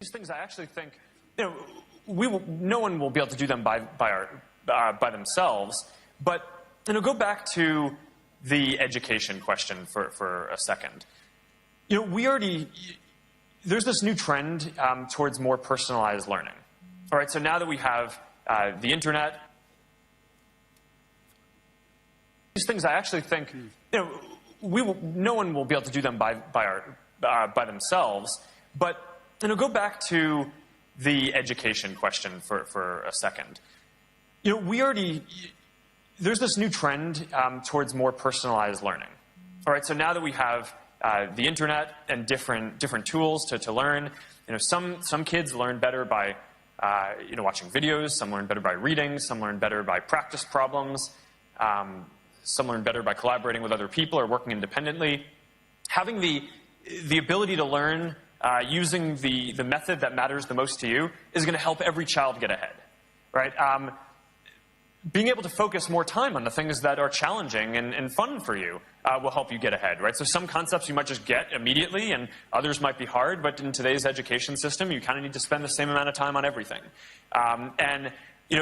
These things, I actually think, no one will be able to do them by themselves. But go back to the education question for a second. There's this new trend towards more personalized learning. All right, so now that we have the internet, these things, I actually think, no one will be able to do them by themselves. But go back to the education question for a second. There's this new trend towards more personalized learning. All right, so now that we have the internet and different tools to learn, some kids learn better by watching videos. Some learn better by reading. Some learn better by practice problems. Some learn better by collaborating with other people or working independently. Having the ability to learn using the method that matters the most to you is going to help every child get ahead, right? Being able to focus more time on the things that are challenging and fun for you will help you get ahead, right? So some concepts you might just get immediately, and others might be hard, but in today's education system, you kind of need to spend the same amount of time on everything.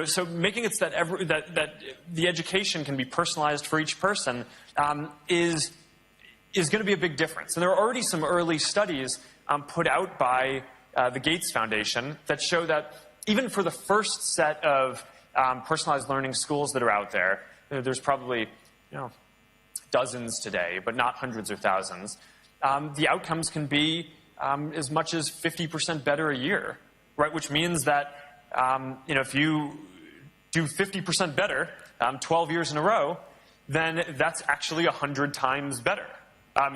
So making it so that the education can be personalized for each person is going to be a big difference. And there are already some early studies put out by the Gates Foundation that show that even for the first set of personalized learning schools that are out there, there's probably dozens today, but not hundreds or thousands. The outcomes can be as much as 50% better a year, right? Which means that if you do 50% better 12 years in a row, then that's actually 100 times better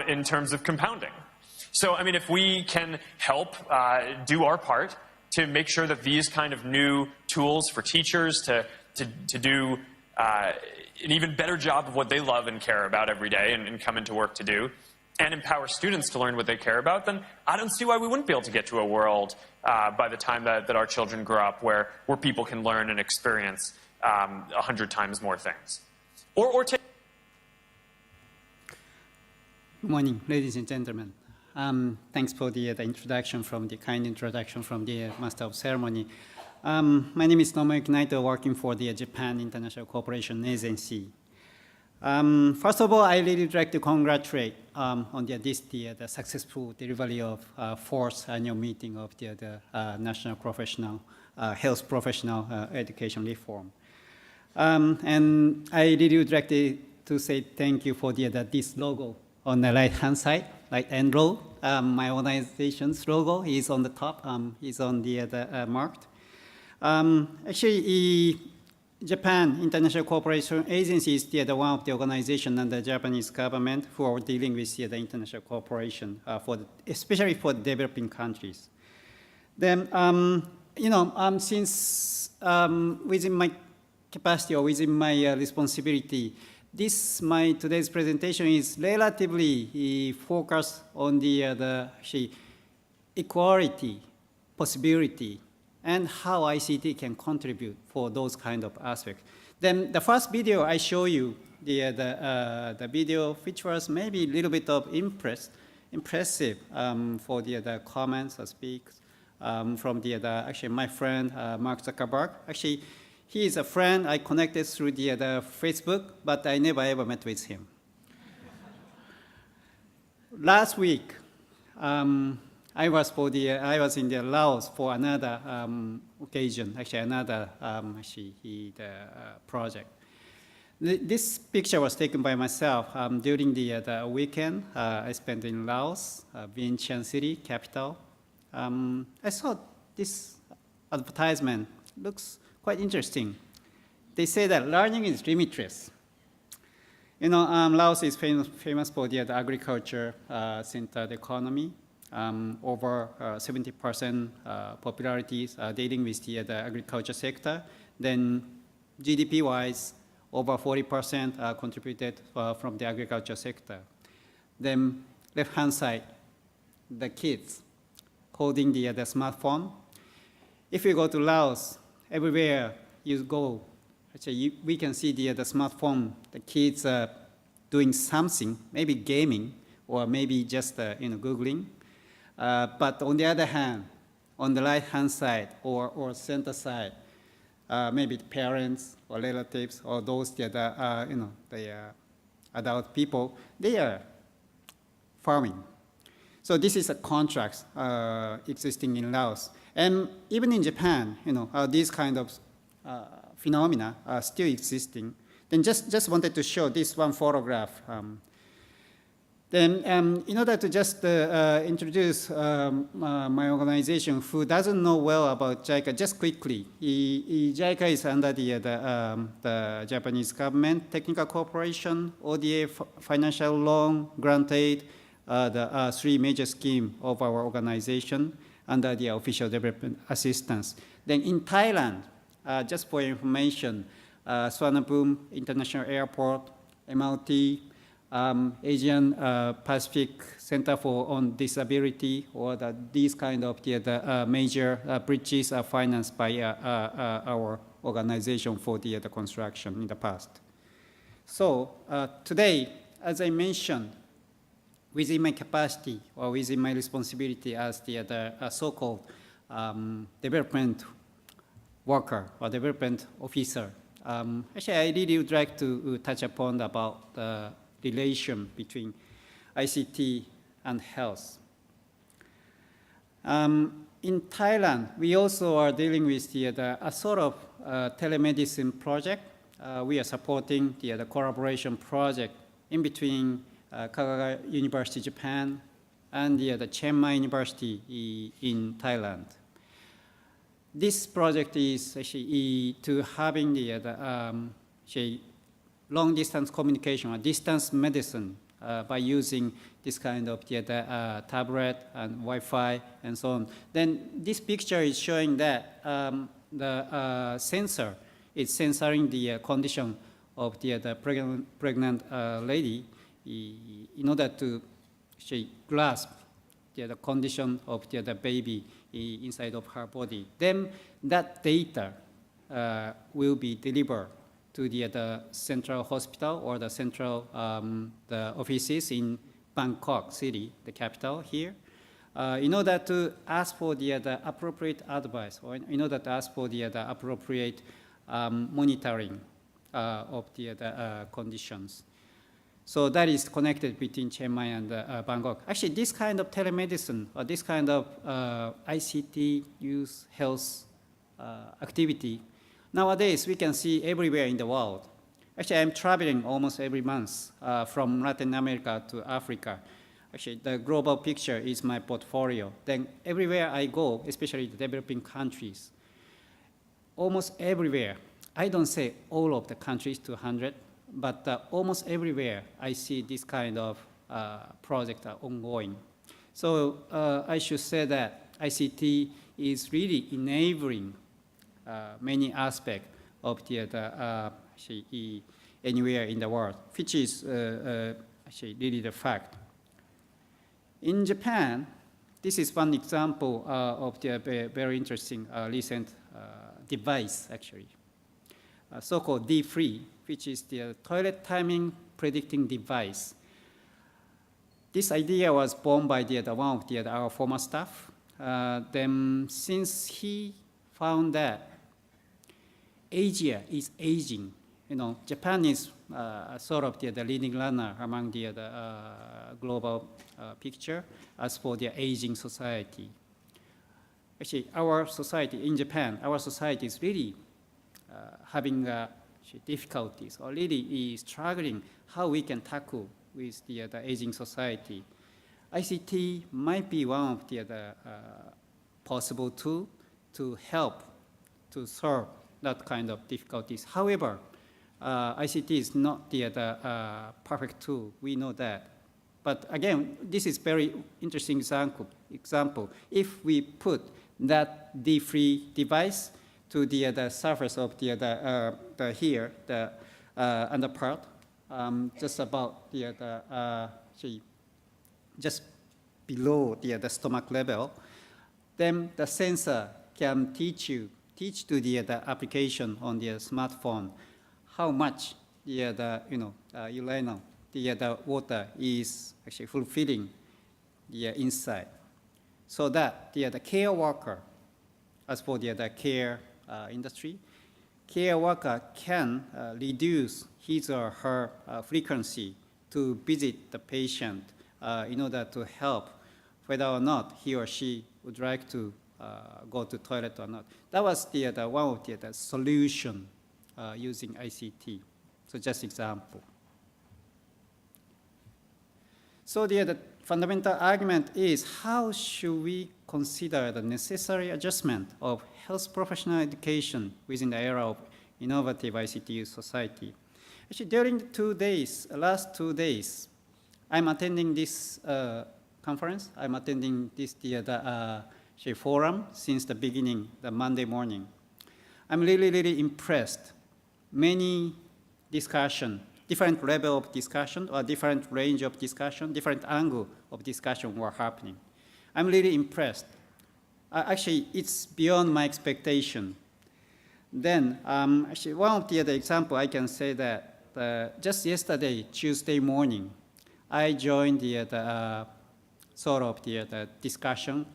in terms of compounding. So, if we can help do our part to make sure that these kind of new tools for teachers to do an even better job of what they love and care about every day and come into work to do, and empower students to learn what they care about, then I don't see why we wouldn't be able to get to a world by the time that our children grow up where people can learn and experience 100 times more things. Good morning, ladies and gentlemen. Thanks for the introduction the kind introduction from the Master of Ceremony. My name is Tomoyuki Naito, working for the Japan International Cooperation Agency. First of all, I really like to congratulate on the successful delivery of fourth annual meeting of the National Professional Health Professional Education Reform. And I really would like to say thank you for this logo on the right-hand side, like enroll. My organization's logo is on the top, is on the marked. Actually, Japan International Cooperation Agency is one of the organizations under the Japanese government who are dealing with the international cooperation, especially for developing countries. Then, since within my capacity or within my responsibility, today's presentation is relatively focused on the equality, possibility, and how ICT can contribute for those kind of aspects. Then the first video I show you, the video which was maybe a little bit of impressive for the comments or speaks from actually my friend Mark Zuckerberg. Actually, he is a friend I connected through the Facebook, but I never ever met with him. Last week, I was in the Laos for another occasion, actually another project. This picture was taken by myself during the weekend. I spent in Laos, Vientiane City, capital. I saw this advertisement. Looks quite interesting. They say that learning is limitless. Laos is famous for the agriculture-centered economy. Over 70% popularity dealing with the agriculture sector. Then GDP-wise, over 40% contributed from the agriculture sector. Then left-hand side, the kids holding the smartphone. If you go to Laos, everywhere you go, actually we can see the smartphone, the kids doing something, maybe gaming, or maybe just Googling. But on the other hand, on the right-hand side or center side, maybe the parents or relatives or those that are, the adult people, they are farming. So this is a contract existing in Laos. And even in Japan, these kind of phenomena are still existing. Then just wanted to show this one photograph. Then in order to just introduce my organization, who doesn't know well about JICA, just quickly, JICA is under the Japanese government, technical cooperation, ODA, financial loan, grant aid, the three major schemes of our organization under the official development assistance. Then in Thailand, just for information, Suvarnabhumi International Airport, MLT, Asian Pacific Center on Disability, or these kind of the major bridges are financed by our organization for the construction in the past. So today, as I mentioned, within my capacity or within my responsibility as the so-called development worker or development officer, actually I really would like to touch upon about the relation between ICT and health. In Thailand, we also are dealing with a sort of telemedicine project. We are supporting the collaboration project in between Kagawa University, Japan, and the Chiang Mai University in Thailand. This project is actually to having the long-distance communication or distance medicine by using this kind of tablet and Wi-Fi and so on. Then this picture is showing that the sensor is sensoring the condition of the pregnant lady in order to grasp the condition of the baby inside of her body. Then that data will be delivered to the central hospital or the central the offices in Bangkok city, the capital here, in order to ask for the appropriate advice, or in order to ask for the appropriate monitoring of the conditions. So that is connected between Chiang Mai and Bangkok. Actually, this kind of telemedicine or this kind of ICT use health activity, nowadays we can see everywhere in the world. Actually, I'm traveling almost every month from Latin America to Africa. Actually, the global picture is my portfolio. Then everywhere I go, especially the developing countries, almost everywhere, I don't say all of the countries, 200, but almost everywhere I see this kind of project ongoing. So I should say that ICT is really enabling many aspects of the anywhere in the world, which is actually really the fact. In Japan, this is one example of the very interesting recent device, actually, so-called D3, which is the toilet timing predicting device. This idea was born by one of our former staff. Then since he found that Asia is aging, Japan is sort of the leading runner among the global picture as for the aging society. Actually, our society in Japan, our society is really having difficulties or really struggling how we can tackle with the aging society. ICT might be one of the possible tool to help to solve that kind of difficulties. However, ICT is not the perfect tool. We know that. But again, this is very interesting example. If we put that D3 device to the surface of the here, the under part, just about just below the stomach level, then the sensor can teach to the application on the smartphone how much the urinal, the water is actually fulfilling the inside. so that the care worker, as for the care industry, care worker can reduce his or her frequency to visit the patient in order to help whether or not he or she would like to go to toilet or not. That was one of the solution using ICT. So just example. So the fundamental argument is, how should we consider the necessary adjustment of health professional education within the era of innovative ICT use society? Actually, during the last 2 days, I'm attending this conference. I'm attending this forum since the beginning, the Monday morning. I'm really impressed. Many discussion, different level of discussion or different range of discussion, different angle of discussion were happening. I'm really impressed. Actually, it's beyond my expectation. Then, actually, one of the other example I can say that just yesterday, Tuesday morning, I joined the sort of the discussion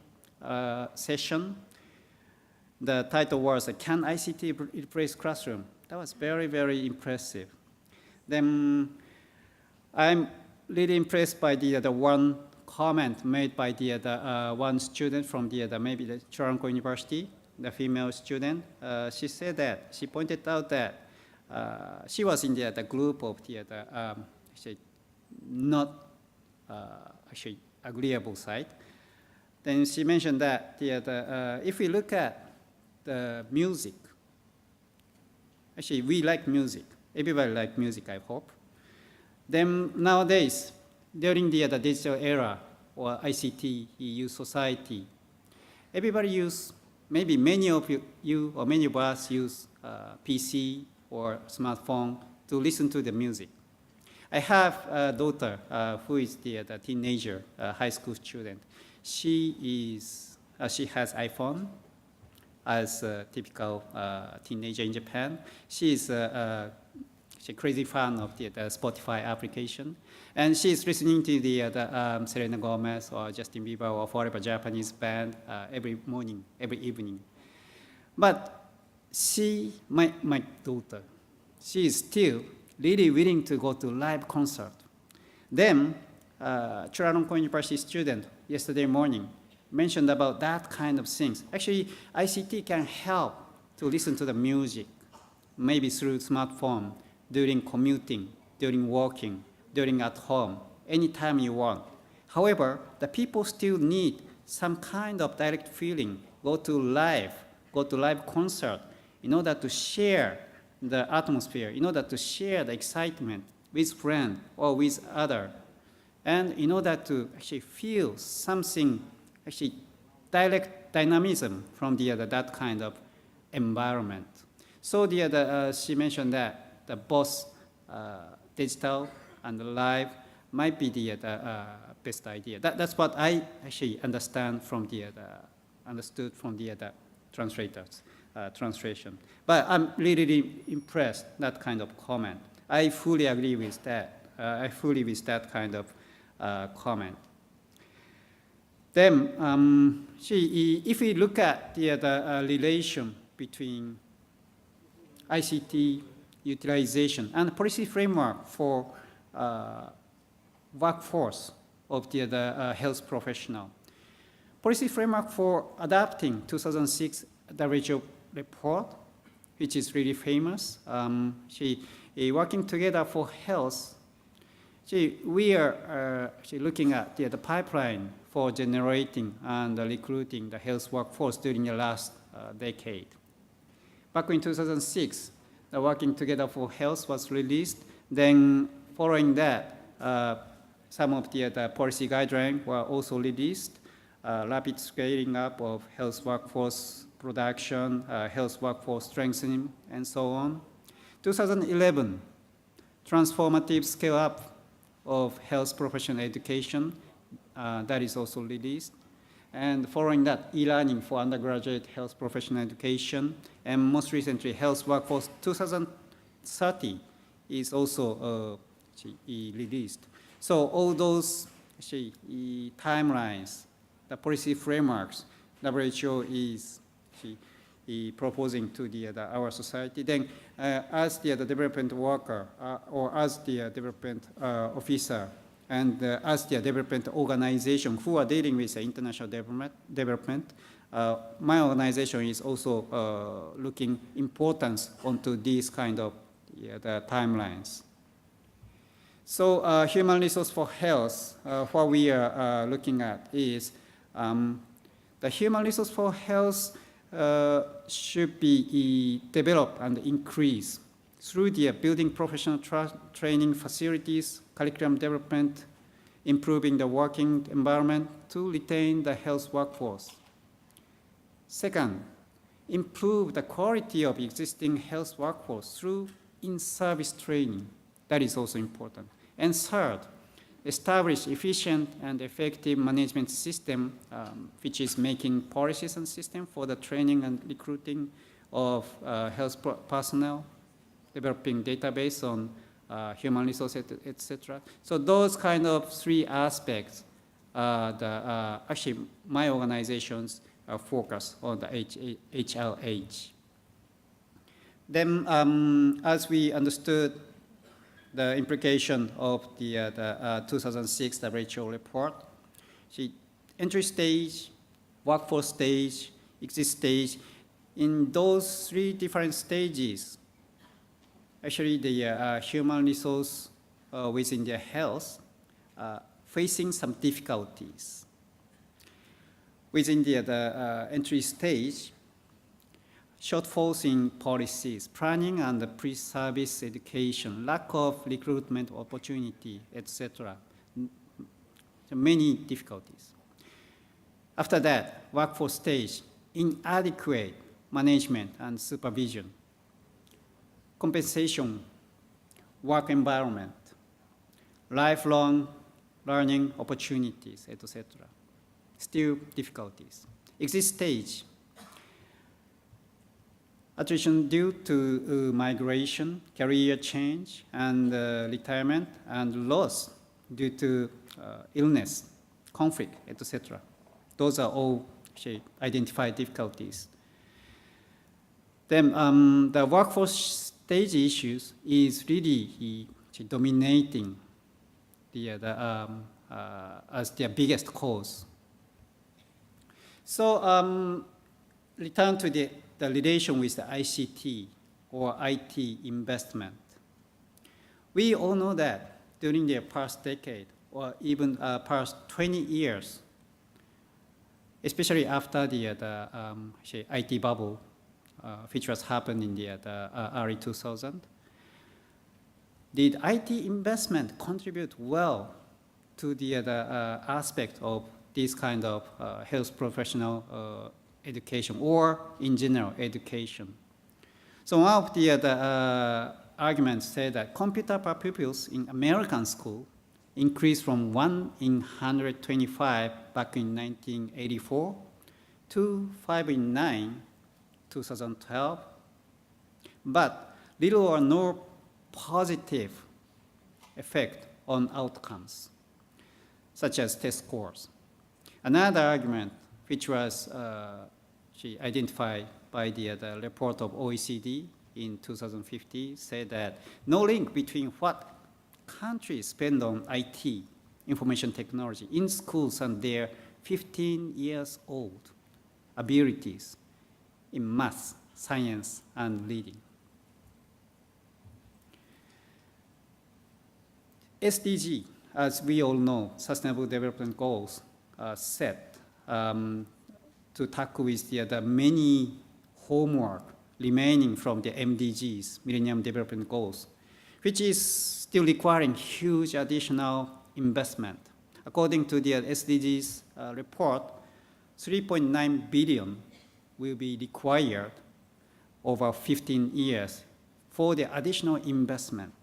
session. The title was, "Can ICT replace classroom?" That was very impressive. Then I'm really impressed by the one comment made by the one student from maybe the Chulalongkorn University, the female student. She said that, she pointed out that she was in the group of actually not actually agreeable side. Then she mentioned that if we look at the music, actually we like music. Everybody likes music, I hope. Then nowadays, during the digital era or ICT use society, everybody use, maybe many of you or many of us use PC or smartphone to listen to the music. I have a daughter who is the teenager, high school student. She has iPhone as a typical teenager in Japan. She's a crazy fan of the Spotify application, and she's listening to the Selena Gomez or Justin Bieber or Forever Japanese band every morning, every evening. But she, my daughter, she is still really willing to go to live concert. Then, Chulalongkorn University student yesterday morning mentioned about that kind of things. Actually, ICT can help to listen to the music, maybe through smartphone, during commuting, during walking, during at home, anytime you want. However, the people still need some kind of direct feeling, go to live concert in order to share the atmosphere, in order to share the excitement with friend or with other, and in order to actually feel something, actually direct dynamism from that kind of environment. So she mentioned that both digital and live might be the best idea. That's what I actually understood from the translators translation. But I'm really impressed that kind of comment. I fully agree with that. With that kind of comment. Then, if we look at the relation between ICT utilization and policy framework for workforce of the health professional, policy framework for adapting 2006 WHO report, which is really famous. Working together for health. We are looking at the pipeline for generating and recruiting the health workforce during the last decade. Back in 2006, the Working Together for Health was released. Then following that, some of the policy guidelines were also released. Rapid scaling up of health workforce production, health workforce strengthening, and so on. 2011, transformative scale up of health professional education, that is also released. And following that, e-learning for undergraduate health professional education, and most recently, health workforce 2030 is also released. So all those timelines the policy frameworks WHO is proposing to our society. Then, as the development worker or as the development officer and as the development organization who are dealing with the international development, my organization is also looking importance onto these kind of the timelines. So human resource for health, what we are looking at is the human resource for health should be developed and increased through the building professional training facilities, curriculum development, improving the working environment to retain the health workforce. Second, improve the quality of existing health workforce through in-service training. That is also important. And third, establish efficient and effective management system, which is making policies and system for the training and recruiting of health personnel, developing database on human resources, etc. So those kind of three aspects, actually my organizations focus on the HLH. Then, as we understood the implication of the 2006 WHO report, entry stage, workforce stage, exit stage, in those three different stages, actually the human resource within their health facing some difficulties. Within the entry stage, shortfalls in policies, planning and pre-service education, lack of recruitment opportunity, etc. Many difficulties. After that, workforce stage, inadequate management and supervision, compensation, work environment, lifelong learning opportunities, etc. Still difficulties. Exit stage, attrition due to migration, career change, and retirement, and loss due to illness, conflict, etc. Those are all identified difficulties. Then the workforce stage issues is really dominating as their biggest cause. So return to the relation with the ICT or IT investment. We all know that during the past decade or even past 20 years, especially after the IT bubble, which was happened in the early 2000s, did IT investment contribute well to the aspect of this kind of health professional education or in general education? So one of the arguments say that computer per pupils in American school increased from 1 in 125 back in 1984 to 5 in 9, 2012, but little or no positive effect on outcomes, such as test scores. Another argument, which was identified by the report of OECD in 2015, said that no link between what countries spend on IT, information technology, in schools and their 15-year-old abilities in math, science, and reading. SDG, as we all know, Sustainable Development Goals, set to tackle with the many homework remaining from the MDGs, Millennium Development Goals, which is still requiring huge additional investment. According to the SDGs report, 3.9 billion will be required over 15 years for the additional investment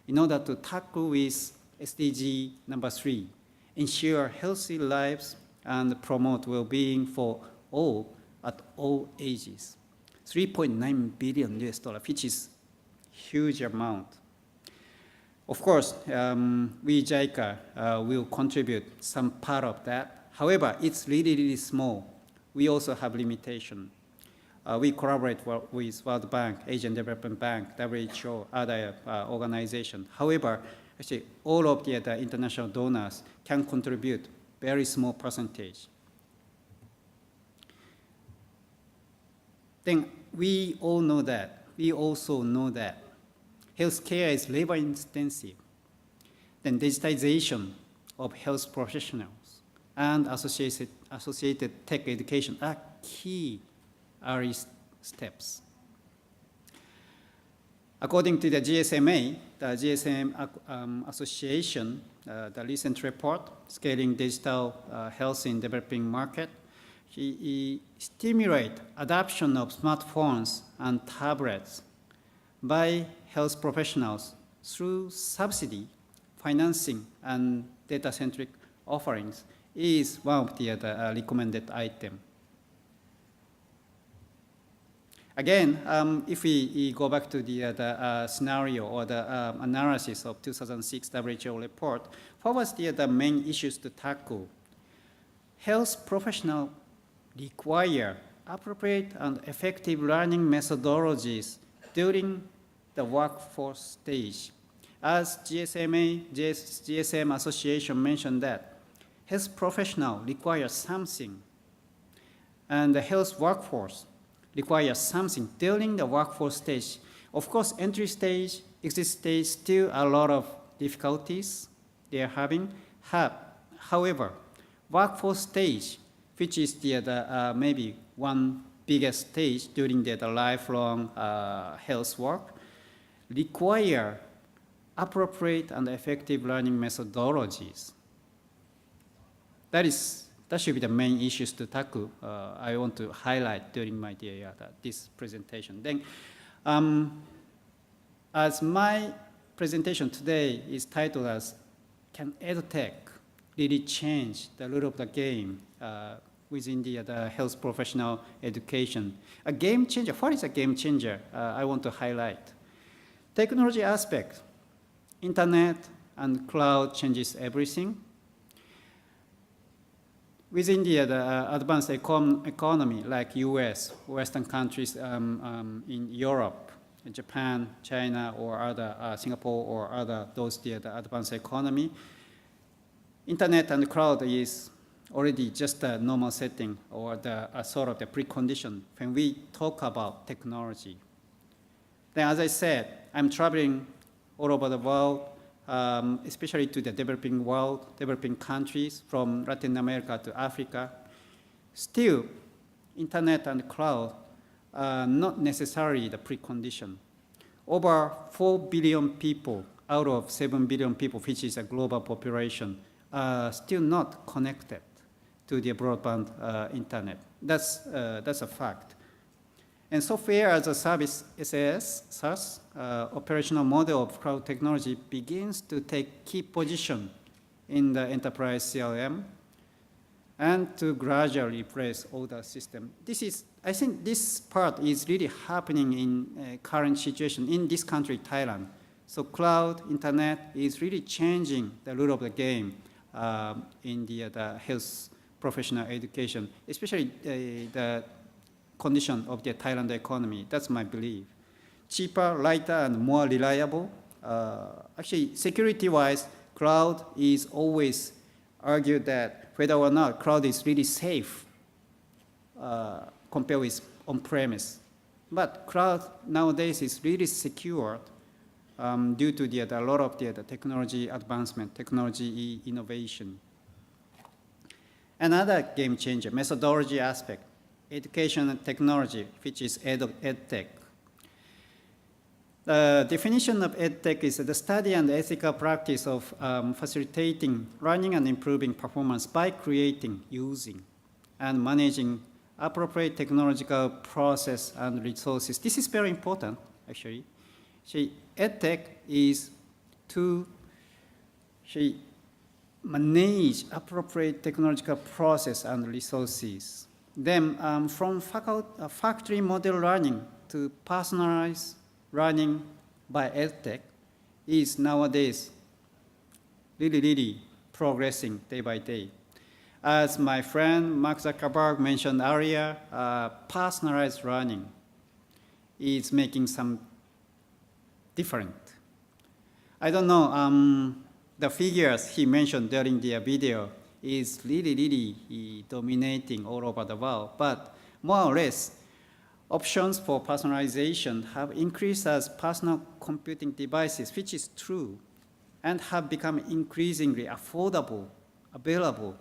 in order to tackle with SDG number 3, ensure healthy lives and promote well-being for all at all ages. $3.9 billion, which is a huge amount. Of course, we JICA will contribute some part of that However, it's really, really small. We also have limitation. We collaborate with World Bank, Asian Development Bank, WHO, other organizations. However, actually, all of the international donors can contribute very small percentage. Then we all know that. We also know that healthcare is labor intensive. Then digitization of health professionals and associated tech education are key early steps. According to the GSMA, the GSM Association, the recent report, Scaling Digital Health in Developing Market, stimulate adoption of smartphones and tablets by health professionals through subsidy, financing, and data-centric offerings is one of the recommended items. Again, if we go back to the scenario or the analysis of 2006 WHO report, what was the main issues to tackle? Health professionals require appropriate and effective learning methodologies during the workforce stage. As GSM Association mentioned that health professionals require something, and the health workforce requires something during the workforce stage. Of course, entry stage, exit stage, still a lot of difficulties they are having. However, workforce stage, which is the maybe one biggest stage during the lifelong health work, require appropriate and effective learning methodologies. That should be the main issues to tackle. I want to highlight during my this presentation. Then, as my presentation today is titled as "Can EdTech really change the rule of the game within the health professional education?" A game changer. What is a game changer? I want to highlight. Technology aspect. Internet and cloud changes everything. Within the advanced economy like US, Western countries in Europe, Japan, China, or other Singapore or other those the advanced economy, Internet and cloud is already just a normal setting or the sort of the precondition when we talk about technology. Then, as I said, I'm traveling all over the world, especially to the developing world, developing countries from Latin America to Africa. Still, Internet and cloud are not necessarily the precondition. Over 4 billion people out of 7 billion people, which is a global population, are still not connected to the broadband Internet. That's a fact. And software as a service, SaaS, operational model of cloud technology begins to take key position in the enterprise CRM and to gradually replace older system. I think this part is really happening in current situation in this country, Thailand. So cloud, internet is really changing the rule of the game in the health professional education, especially the condition of the Thailand economy. That's my belief. Cheaper, lighter, and more reliable. Actually, security-wise, cloud is always argued that whether or not cloud is really safe compared with on-premise. But cloud nowadays is really secured due to a lot of the technology advancement, technology innovation. Another game changer, methodology aspect. Education and technology, which is EdTech. The definition of EdTech is the study and ethical practice of facilitating learning and improving performance by creating, using, and managing appropriate technological process and resources. This is very important, actually. EdTech is to manage appropriate technological process and resources. Then from factory model learning to personalized learning by EdTech is nowadays really progressing day by day. As my friend Mark Zuckerberg mentioned earlier, personalized learning is making some different. I don't know, the figures he mentioned during the video is really dominating all over the world, but more or less, options for personalization have increased as personal computing devices, which is true, and have become increasingly affordable, available,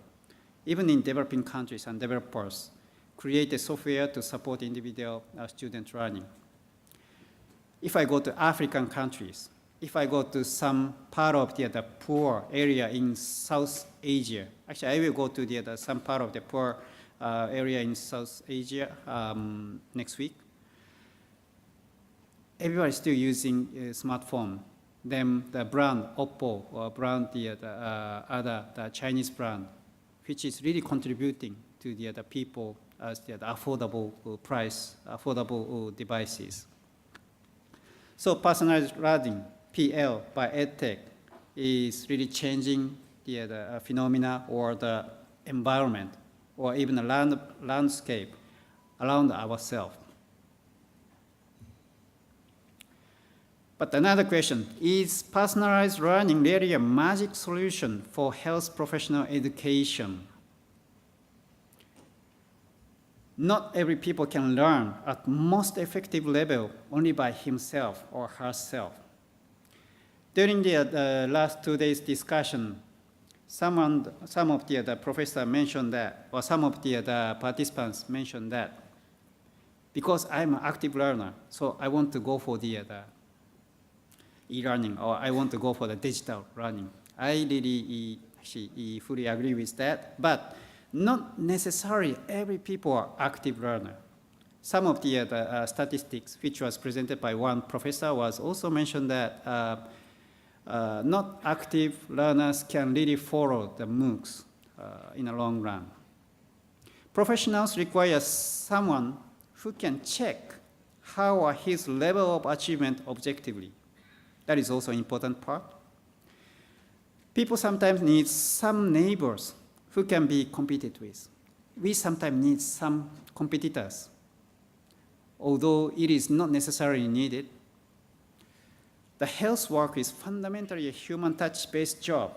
even in developing countries, and developers create a software to support individual student learning. If I go to African countries, if I go to some part of the poor area in South Asia, actually I will go to some part of the poor area in South Asia next week. Everybody is still using a smartphone. Then the brand Oppo or brand the Chinese brand, which is really contributing to the people as the affordable price, affordable devices. So personalized learning, PL by EdTech, is really changing the phenomena or the environment or even the landscape around ourselves. But another question, is personalized learning really a magic solution for health professional education? Not every people can learn at most effective level only by himself or herself. During the last 2 days discussion, some of the professors mentioned that, or some of the participants mentioned that, because I'm an active learner, so I want to go for the e-learning, or I want to go for the digital learning. I really fully agree with that, but not necessarily every people are active learner. Some of the statistics which was presented by one professor was also mentioned that not active learners can really follow the MOOCs in the long run. Professionals require someone who can check how his level of achievement objectively. That is also an important part. People sometimes need some neighbors who can be competed with. We sometimes need some competitors, although it is not necessarily needed. The health work is fundamentally a human touch-based job.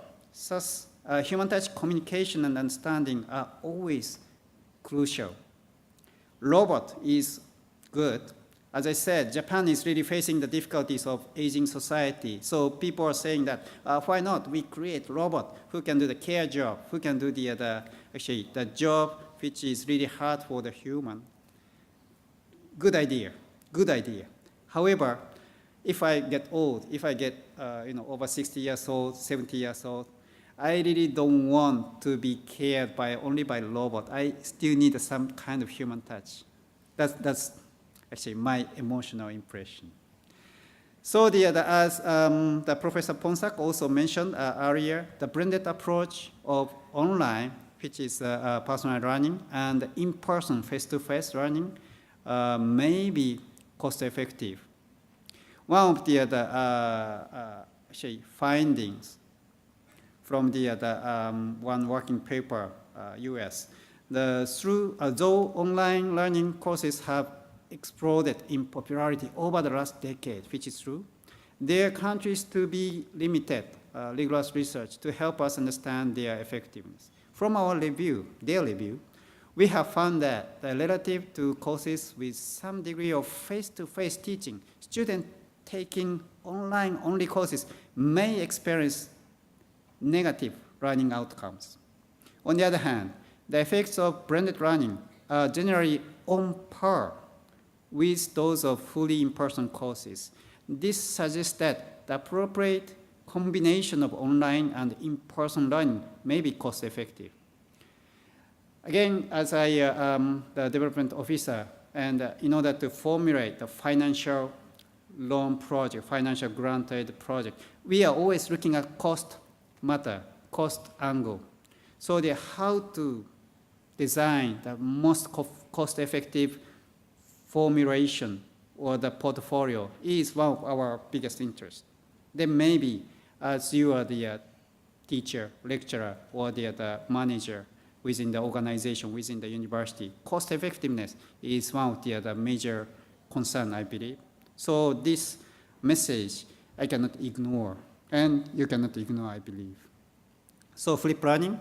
Thus, human touch communication and understanding are always crucial. Robot is good. As I said, Japan is really facing the difficulties of aging society. So people are saying that, why not we create robot who can do the care job, who can do the job which is really hard for the human. Good idea, good idea. However, if I get old, if I get over 60 years old, 70 years old, I really don't want to be cared by only by robot. I still need some kind of human touch. That's actually my emotional impression. So as the Professor Ponsak also mentioned earlier, the blended approach of online, which is personal learning, and in-person, face-to-face learning may be cost-effective. One of the findings from the one working paper, US, though online learning courses have exploded in popularity over the last decade, which is true, there are countries to be limited rigorous research to help us understand their effectiveness. From our review, their review, we have found that relative to courses with some degree of face-to-face teaching, students taking online-only courses may experience negative learning outcomes. On the other hand, the effects of blended learning are generally on par with those of fully in-person courses. This suggests that the appropriate combination of online and in-person learning may be cost-effective. Again, as I am the development officer, and in order to formulate the financial loan project, financial granted project, we are always looking at cost matter, cost angle. So how to design the most cost-effective formulation or the portfolio is one of our biggest interests. Then maybe as you are the teacher, lecturer, or the manager, within the organization, within the university. Cost effectiveness is one of the major concern, I believe. So this message I cannot ignore, and you cannot ignore, I believe. So flip learning,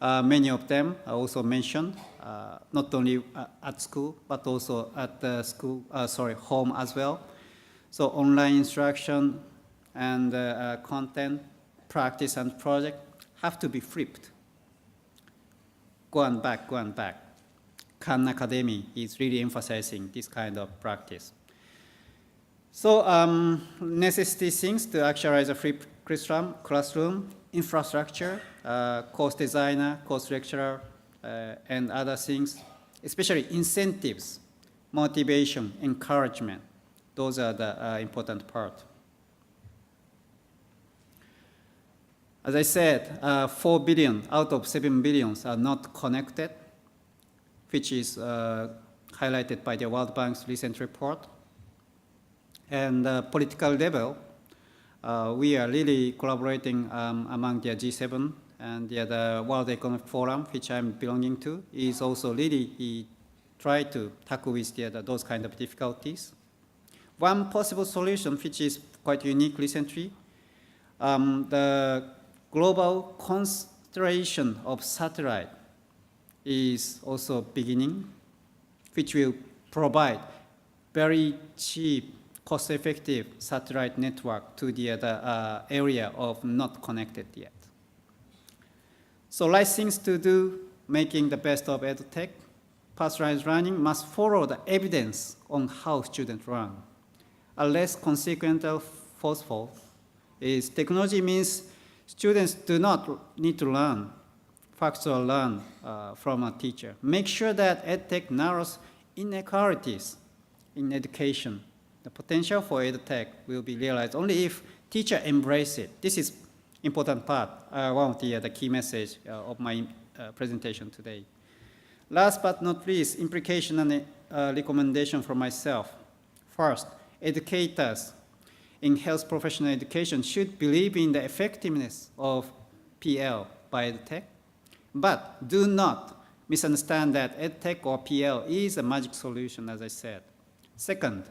many of them are also mentioned, not only at school, but also at the school, home as well. So online instruction and content, practice and project have to be flipped. Go and back, go and back. Khan Academy is really emphasizing this kind of practice. So necessity things to actualize a flipped classroom, infrastructure, course designer, course lecturer, and other things, especially incentives, motivation, encouragement. Those are the important part. As I said, 4 billion out of 7 billions are not connected, which is highlighted by the World Bank's recent report. And political level, we are really collaborating among the G7 and the World Economic Forum, which I'm belonging to, is also really try to tackle with those kind of difficulties. One possible solution, which is quite unique recently, the global constellation of satellite is also beginning, which will provide very cheap, cost-effective satellite network to the area of not connected yet. So right things to do, making the best of EdTech. Personalized learning must follow the evidence on how students learn. A less consequential forceful is technology means students do not need to learn, factual learn from a teacher. Make sure that EdTech narrows inequalities in education. The potential for EdTech will be realized only if teachers embrace it. This is important part, one of the key message of my presentation today. Last but not least, implication and recommendation from myself. First, educators in health professional education should believe in the effectiveness of PL by EdTech, but do not misunderstand that EdTech or PL is a magic solution, as I said. Second,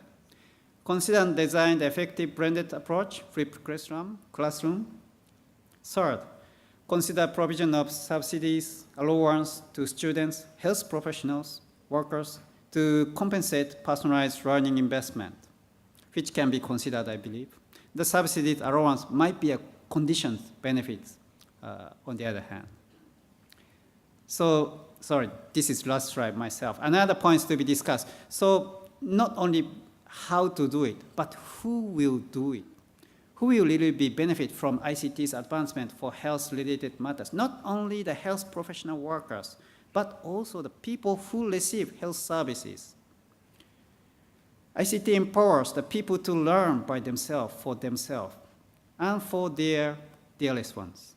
consider and design the effective blended approach, flipped classroom. Third, consider provision of subsidies, allowance to students, health professionals, workers, to compensate personalized learning investment, which can be considered, I believe. The subsidies allowance might be a conditioned benefit on the other hand. So, sorry, this is last slide myself. Another points to be discussed. So, not only how to do it, but who will do it? Who will really be benefit from ICT's advancement for health-related matters? Not only the health professional workers, but also the people who receive health services. ICT empowers the people to learn by themselves, for themselves, and for their dearest ones.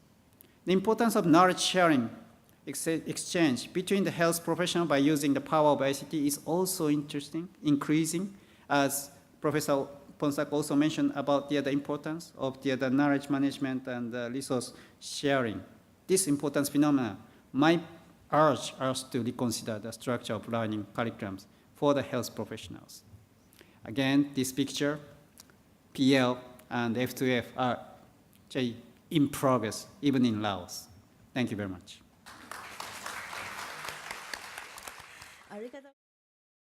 The importance of knowledge sharing, exchange between the health professional by using the power of ICT is also increasing, as Professor Ponsak also mentioned about the importance of the knowledge management and resource sharing. This importance phenomena might urge us to reconsider the structure of learning curriculums for the health professionals. Again, this picture, PL and F2F are in progress, even in Laos. Thank you very much.